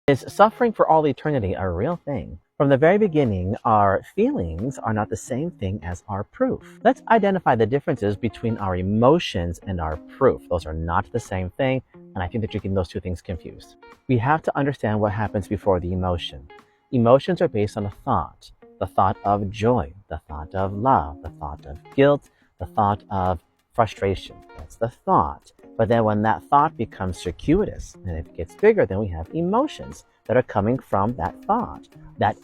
Is suffering for all eternity a real thing? From the very beginning, our feelings are not the same thing as our proof. Let's identify the differences between our emotions and our proof. Those are not the same thing, and I think that you're getting those two things confused. We have to understand what happens before the emotion. Emotions are based on a thought. The thought of joy, the thought of love, the thought of guilt, the thought of frustration. That's the thought. But then when that thought becomes circuitous and it gets bigger, then we have emotions that are coming from that thought, that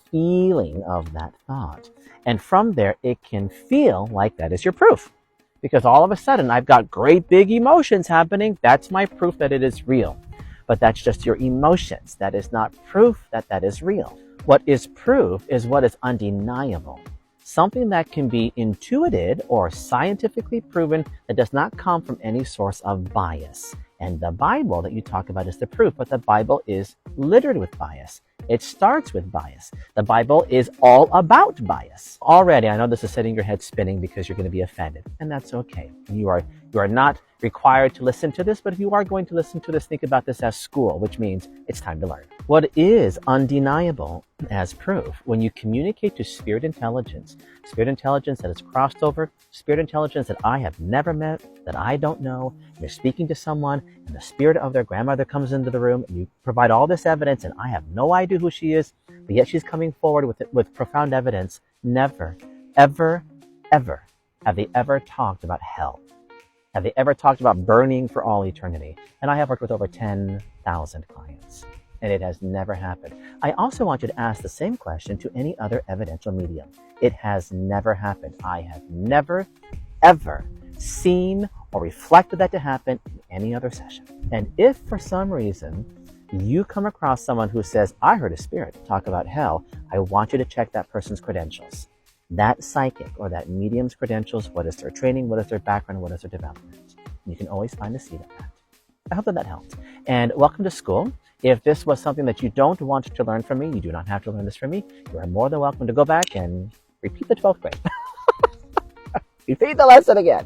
feeling of that thought. And from there, it can feel like that is your proof. Because all of a sudden, I've got great big emotions happening. That's my proof that it is real. But that's just your emotions. That is not proof that that is real. What is proof is what is undeniable. Something that can be intuited or scientifically proven that does not come from any source of bias. And the Bible that you talk about is the proof, but the Bible is littered with bias. It starts with bias. The Bible is all about bias. Already, I know this is setting your head spinning because you're going to be offended, and that's okay. You are not required to listen to this, but if you are going to listen to this, think about this as school, which means it's time to learn. What is undeniable as proof when you communicate to spirit intelligence that is crossed over, spirit intelligence that I have never met, that I don't know, you're speaking to someone and the spirit of their grandmother comes into the room and you provide all this evidence and I have no idea who she is, but yet she's coming forward with profound evidence. Never, ever, ever have they ever talked about hell. Have they ever talked about burning for all eternity? And I have worked with over 10,000 clients, and it has never happened. I also want you to ask the same question to any other evidential medium. It has never happened. I have never, ever seen or reflected that to happen in any other session. And if for some reason you come across someone who says, I heard a spirit talk about hell, I want you to check that person's credentials. That psychic or that medium's credentials, what is their training, what is their background, what is their development. You can always find a seed of that. I hope that helped. And welcome to school. If this was something that you don't want to learn from me, you do not have to learn this from me. You are more than welcome to go back and repeat the 12th grade. Repeat the lesson again.